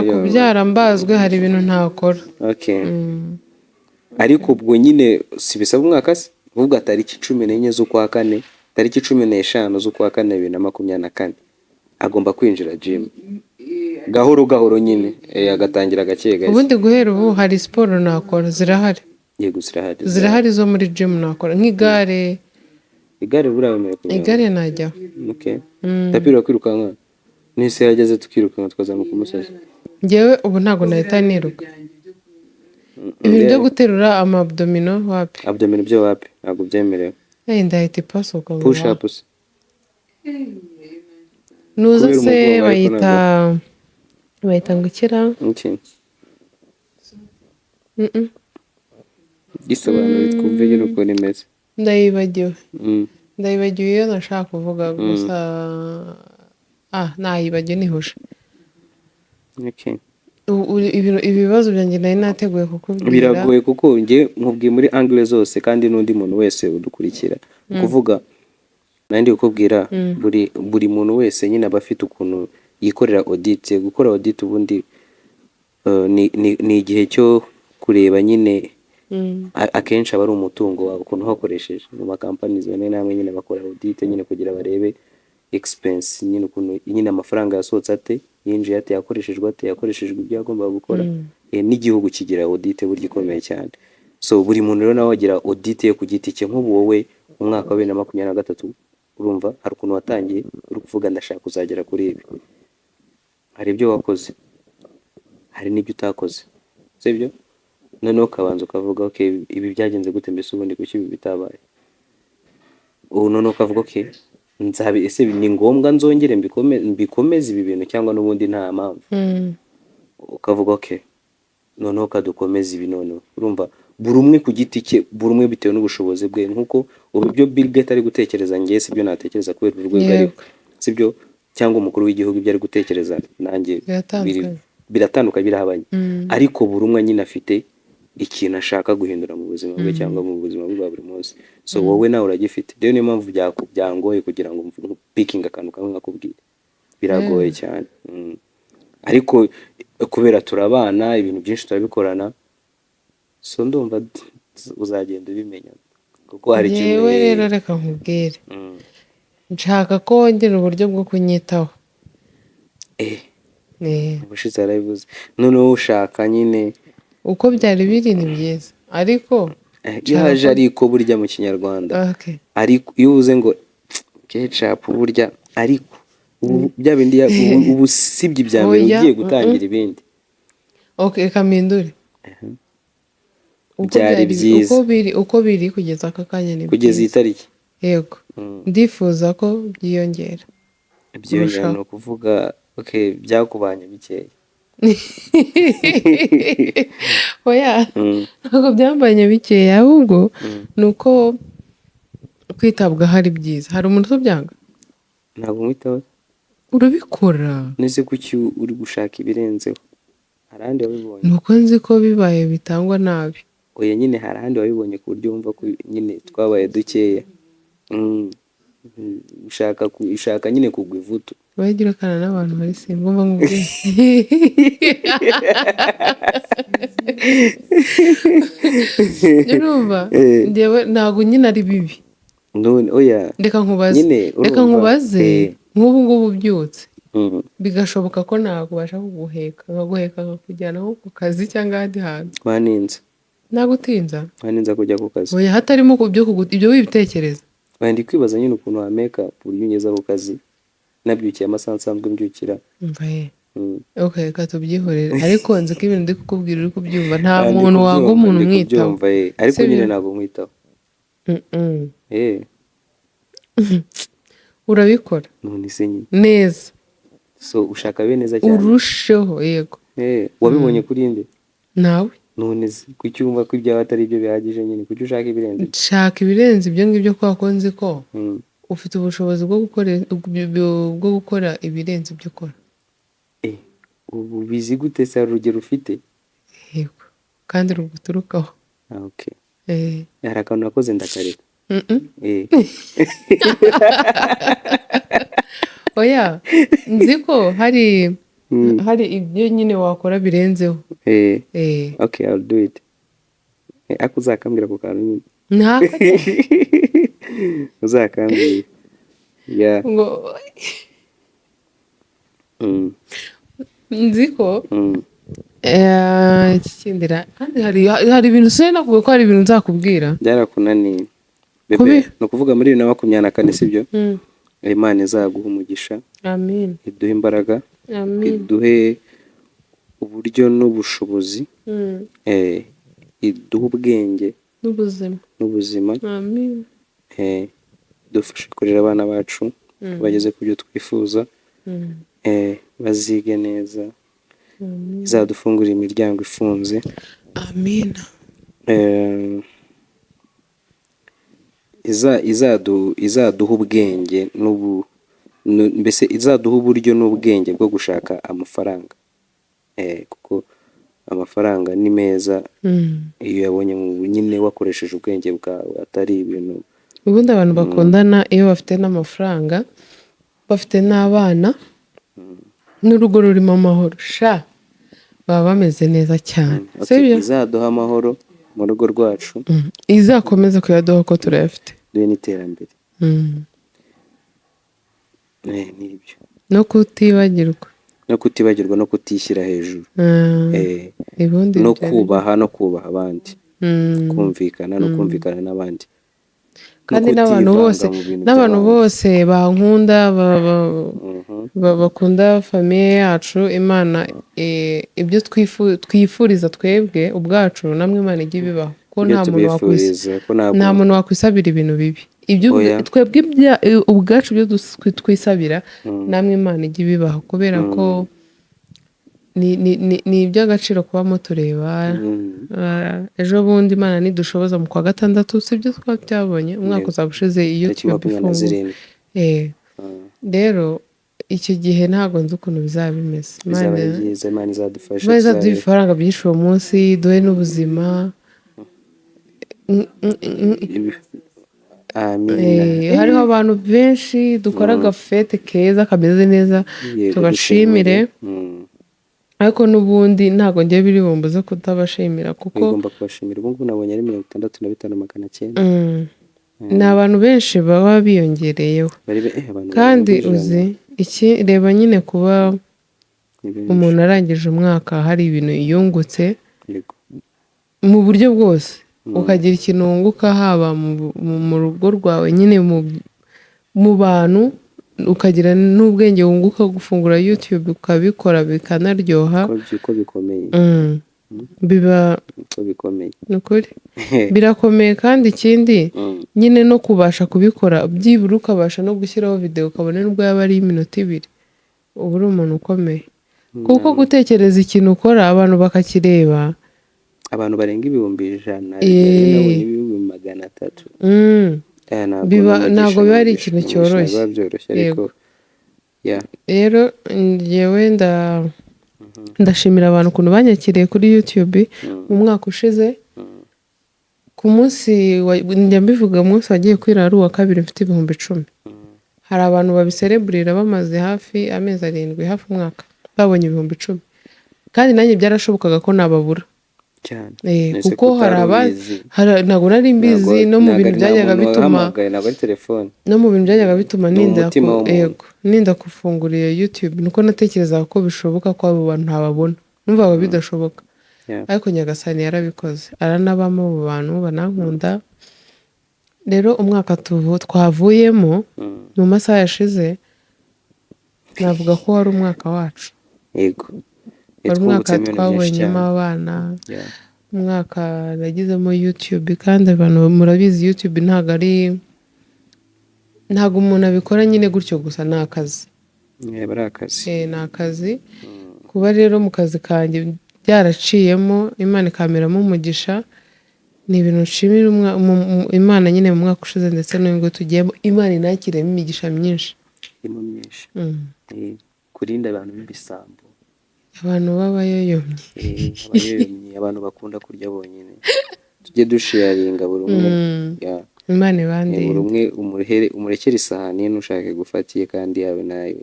kubyara mbazwe hari ibintu ntakora. Ariko ubwo nyine si bisaba umwaka se uvuga tariki 14 z'ukwa kane tariki 15 z'ukwa kane 2024 agomba kwinjira gym gahoro nyine agatangira gake gake. Ubundi guhera ubu hari siporo nakora zirahari. Yego zirahari zo muri gym nakora nk'igare burawe igare najya. Tapiro kwirukanka nise yageze tukirukanka twazamuka umusozi. Ngewe ubu ntago nahita niruka ibintu byo guterura abdomino wapi abdomino byo wapi ntago byemerewe. Ndahita ipasuka push ups nuza se bayita ngukira gisobanura twumve nyine uko nimeze. Ndayibagiwe iyo nashaka kuvuga gusa nayibagiwe nihuje. ibibazo byanjye nari nateguye kukubwira biragoye kuko njye nkubwiye muri angle zose kandi n'undi muntu wese udukurikira kuvuga nandi kukubwira buri muntu wese nyine aba afite ukuntu yikorera audit. Gukora audit ubundi ni igihe cyo kureba nyine akenshi aba ari umutungo wawe ukuntu hakoresheje mu makampani zimwe namwe nyine bakora audit nyine kugira barebe expense nyine ukuntu nyine amafaranga yasohotse ate, yinjiye ate, yakoreshejwe ibyo yagombaga gukora. N'igihugu kigira audit burya ikomeye cyane. So buri muntu rero nawe agira audit ye ku giti cye. Nk'ubu wowe mu mwaka wa 2023 urumva hari ukuntu watangiye uri kuvuga ndashaka kuzagera kuri ibi, hari ibyo wakoze, hari n'ibyo utakoze, sibyo? Noneho ukabanza ukavuga okay ibi byagenze gute, mbese ubundi kuki ibi bitabaye. Noneho ukavuga okay ese ni ngombwa nzongere mbikomeze ibi bintu cyangwa n'ubundi nta mpamvu. Ukavuga okay noneho kadukomeza ibi. Noneho urumva buri umwe ku giti cye, buri umwe bitewe n'ubushobozi bwe. Nkuko ubu byo Bill Gates ari gutekereza njye sibyo natekereza kubera urwego ari, sibyo? Cyangwa umukuru w'igihugu ibyo ari gutekereza nanjye biratandukanye, birahabanye. Ariko buri umwe nyine afite ikintu ashaka guhindura mu buzima bwe cyangwa mu buzima bwa buri munsi. So wowe nawe uragifite. Rero niyo mpamvu byangoye kugira ngo picking akantu kamwe nkakubwira, biragoye cyane. Ariko kubera turabana ibintu byinshi turabikorana, so ndumva uzagenda ubimenya kuko hari ikintu. yewe rero reka nkubwire, nshaka ko wongera uburyo bwo kunyitaho. ubushize yarabivuze. Noneho ushaka nyine uko byari biri ni byiza, ariko yaje ariko burya mu kinyarwanda ariko iyo uvuze ngo ketchup burya ariko bya bindi ubu sibye ibya mbere ugiye gutangira ibindi. kamindure byari byiza uko biri kugeza aka kanya ni kugeza iyi tariki. Yego ndifuza ko byiyongera. Byiyongera no kuvuga okay byakubanye bikeya. Oya ntabwo byambanye bikeya, ahubwo nuko kwitabwa hari byiza. Hari umuntu ubyanga? Ntabwo mwitaho. Urabikora nese kuki uri gushaka ibirenzeho? Harandi wabibonye? Nuko nzi ko bibaye bitangwa nabi. Oya nyine harandi wabibonye ku buryo wumva ko nyine twabaye dukeya. ushaka nyine kugwa ivutu. Bagira kana n'abantu bari ngomba nkubwiye. Urumva ndewe ntago nyine ari bibi. None oya reka nkubaze nk'ubu ngubu byutse bigashoboka ko nagubasha kuguheka nkakujyana nko ku kazi cyangwa ahandi hantu. Waninza? Nagutinza? Waninza kujya ku kazi? Oya hatarimo ibyo wibitekereza. Ndi kwibaza nyine ukuntu wa make up buryo ungeza ku kazi. Nabyukiye amasaha nsanzwe mbyukira. Mvaye. Okay reka tubyihorere, ariko nzi ko ibintu ndi kukubwira uri kubyumva. Nta muntu wanga umuntu umwitaho. Ariko nyine ntabwo umwitaho. Urabikora none se nyine neza. So ushaka be neza cyane urusheho. Yego wabibonye kuri nde? Nawe. None kuki wumva ko ibyawe atari ibyo bihagije nyine? Kuki ushaka ibirenze? Nshaka ibirenze ibyo ngibyo kwa nzi ko ufite ubushobozi bwo gukora ibirenze ibyo ukora. Ubu bizi gute se? Urugero ufite? Yego kandi ruguturukaho. Okay hari akantu nakoze ndakareka. Oya nzi ko hari ibyo nyine wakora birenzeho. Okay I'll do it. Ako uzakambwira ku kantu nyine? Uzakambwira ngo nzi ko ikindira kandi hari ibintu se nakuvuga ko hari ibintu nzakubwira byarakunaniye bebe. No kuvuga muri 2024 sibyo? Imana izaguha umugisha. Amen. Iduhe imbaraga. Amen. Iduhe uburyo n'ubushobozi. Iduhe ubwenge n'ubuzima. Amen. Dufashe kurera abana bacu bageze ku byo twifuza. Bazige neza. Izadufungura imiryango ifunze. Amen. Izaduha ubwenge mbese izaduha uburyo n'ubwenge bwo gushaka amafaranga. kuko amafaranga ni meza iyo yabonye nyine wakoresheje ubwenge bwawe atari ibintu. Ubundi abantu bakundana iyo bafite n'amafaranga bafite n'abana n'urugo rurimo amahoro baba bameze neza cyane. Izaduha amahoro mu rugo rwacu, izakomeza kuyaduha ko turayafite, duhe n'iterambere. Nibyo, no kutibagirwa no kutishyira hejuru, no kubaha abandi, kumvikana no kumvikana n'abandi, kandi n'abantu bose bankunda bakunda famille yacu. Imana ibyo twifuriza twebwe ubwacu namwe Imana ijye ibibaho, ko nta muntu wakwisabira ibintu bibi. Ibyo twebwe ubwacu byo twisabira namwe Imana ijye ibibaho, kubera ko ni iby'agaciro kuba mutureba. Ejo bundi Imana nidushoboza mu kwa gatandatu, sibyo twabyabonye umwaka uzaba ushize YouTube ifunguye. Rero icyo gihe ntabwo nzi ukuntu bizaba bimeze. Imana izadufasha, Imana izaduha ifaranga byinshi uwo munsi, duhe n'ubuzima. Hariho abantu benshi dukora agafete keza kameze neza, tubashimire. Ariko n'ubundi ntabwo ngiye biri bumbuze kutabashimira, kuko ugomba kubashimira. Ubu ngubu nabonye ari 65,900. Ni abantu benshi baba biyongereyeho, kandi uzi iki, reba nyine kuba umuntu arangije umwaka hari ibintu yungutse mu buryo bwose, ukagira ikintu wunguka haba mu rugo rwawe nyine mu bantu, ukagira n'ubwenge wunguka gufungura YouTube ukabikora bikanaryoha. Ko bikomeye, biba bikomeye nukuri, birakomeye. Kandi ikindi nyine no kubasha kubikora byibura ukabasha no gushyiraho video, ukabona nubwo yaba ari iminota 2, ubu uri umuntu ukomeye. Kuko gutekereza ikintu ukora abantu bakakireba, abantu barenga 100,000 n'abonye 300. Ntabwo biba ari ikintu cyoroshye. Rero njyewe ndashimira abantu ukuntu banyakiriye kuri YouTube mu mwaka ushize. Ku munsi njya mbivuga, umunsi wagiye kwira ari uwa kabiri mfite 10,000. Hari abantu babisereburira bamaze hafi amezi 7, hafi umwaka, babonye 10,000. Kandi nanjye byarashobokaga ko nababura cyane, kuko ntabwo nari mbizi. No mu bintu byajyaga bituma ninda gufungura iyo YouTube, nuko natekerezaga ko bishoboka ko abo bantu ntababona, numvaga bidashoboka. Ariko Nyagasani yarabikoze, aranabamo abo bantu banankunda. Rero umwaka twavuyemo mu masaha yashize, navuga ko wari umwaka wacu. Wari umwaka twabonyemo abana, umwaka nagizemo YouTube. Kandi abantu murabizi YouTube ntabwo umuntu abikora nyine gutyo gusa, ni akazi. Ni akazi. Kuba rero mu kazi kanjye byaraciyemo, Imana ikameramo umugisha, ni ibintu nshimira Imana nyine mu mwaka ushize ndetse n'ubwo tugiyemo. Imana inakiremo imigisha myinshi, kurinda abantu b'ibisambo, abantu b'abayoyomye, abantu bakunda kurya bonyine. Tujye dusharinga buri umwe, Imana ibandinde, buri umwe umurekere isahani nushake gufatiye, kandi yawe nayo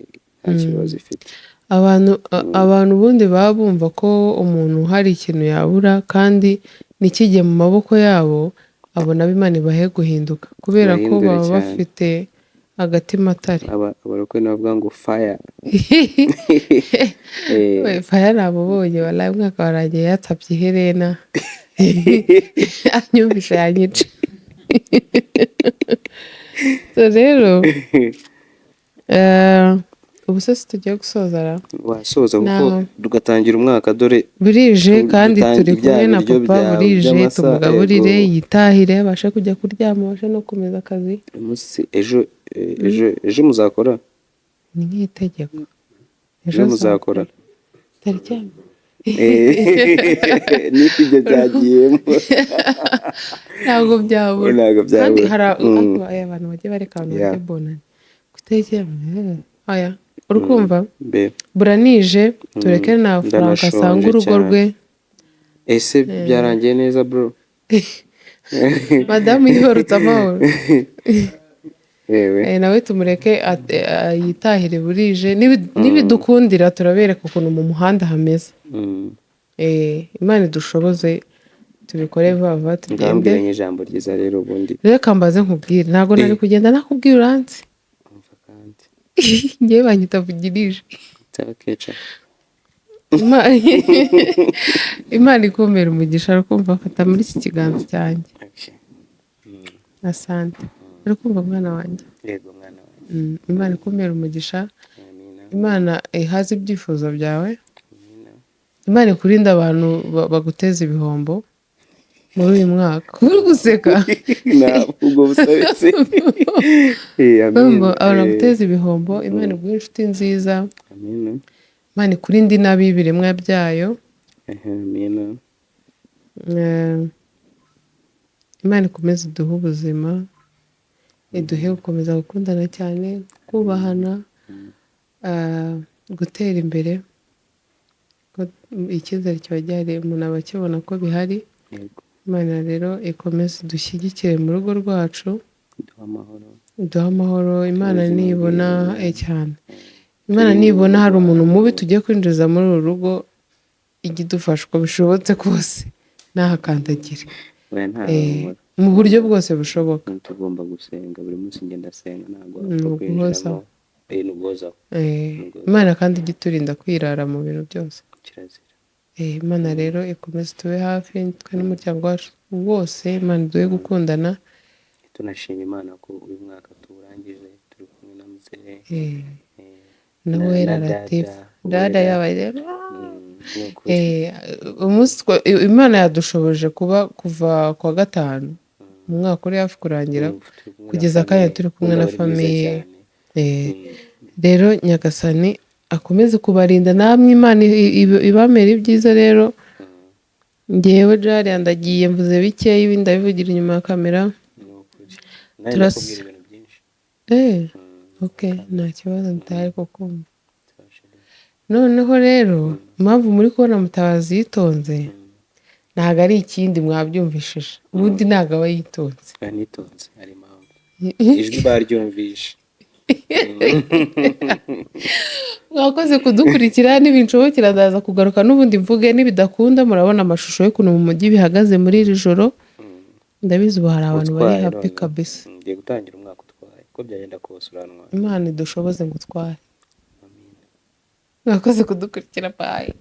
nta kibazo ifite. Abantu ubundi baba bumva ko umuntu hari ikintu yabura, kandi nikijye mu maboko yabo, abona Imana ibahe guhinduka, kubera ko baba bafite agatima atari. Abarokwe navuga ngo fire. Fire nabonye wallahi umwaka waragiye yatsapye iherena, anyumvisha yanyica. So rero ubu se tugiye gusoza wasoza kuko tugatangira umwaka, dore burije, kandi turi kumwe na papa. Burije tumugaburire yitahire, abashe kujya kuryama, abashe no kumeza akazi. Ejo muzakora? Ni nk'itegeko. Ejo muzakora? Taryama. N'ibyo byagiyemo. Ntabwo byabura. Kandi hari abantu bagiye bareka abantu bajya bonana. Kutegera. urukumva Be. buranije tureke na Frank asanga urugo rwe Ese byarangiye neza bro? madamu yibarutse amahoro Yewe. nawe tumureke yitahire burije nibidukundira turabereka ukuntu mu muhanda hameze. Imana idushoboze tubikore vuba vuba tugende. Ngambiranye ijambo ryiza rero ubundi. Reka mbaze nkubwire ntago nari kugenda nakubwira uranzi. Umva kandi. Ngiye banyitavugirije. Tabakeca. Imana ikomera umugisha rukumva afata muri iki kiganza cyanjye. Asante. Rukumva mwana wanjye. Yego mwana wanjye. Imana ikomera umugisha. Imana ihaze ibyifuzo byawe. Imana ikurinda abantu baguteza ibihombo muri uyu mwaka. Uri guseka? Ubwo busabitse. Abantu baguteza ibihombo, Imana iguhe inshuti nziza. Amen. Imana ikurinde inabi ibiremwa byayo. Amen. Imana ikomeze iduhe ubuzima, iduhe gukomeza gukundana cyane, kubahana, gutera imbere. Icyizere kiba gihari umuntu aba akibona ko bihari. Imana rero ikomeze dushyigikire mu rugo rwacu, duha amahoro. Imana nibona cyane, Imana nibona hari umuntu mubi tugiye kwinjiza muri uru rugo ijye idufasha uko bishobotse kose ntahakandagire mu buryo bwose bushoboka. Tugomba gusenga buri munsi ngenda senga ntabwo kwinjiramo Imana kandi ijye iturinda kwirara mu bintu byose. Imana rero ikomeze tube hafi twe n'umuryango wacu wose. Imana iduhe gukundana. Tunashima Imana ko uyu mwaka tuwurangije turi kumwe na muzehe nawe Latifa dada yabaye Imana yadushoboje kuva kwa gatanu mu mwaka uri hafi kurangira kugeza akanya turi kumwe na Famille. Rero Nyagasani akomeze kubarinda namwe, Imana ibamera ibyiza. Rero ngewe Jari ndagiye mvuze bikeya ibindi ndabivugira inyuma ya kamera. Nta kibazo ntari kukumva. Noneho rero impamvu muri kubona Mutabazi yitonze ntabwo ari ikindi mwabyumvishije, ubundi ntabwo aba yitonze. Nitonze ari impamvu ijwi baryumvishe. Mwakoze kudukurikira, n'ibinshobokera ndaza kugaruka n'ubundi mvuge, n'ibidakunda murabona amashusho y'ukuntu mu mujyi bihagaze muri iri joro. Ndabizi ubu hari abantu bari happy kabisa. Ngiye gutangira umwaka utwaye ko byagenda kose uranwa. Imana idushoboze ngo utware. Mwakoze kudukurikira, bye.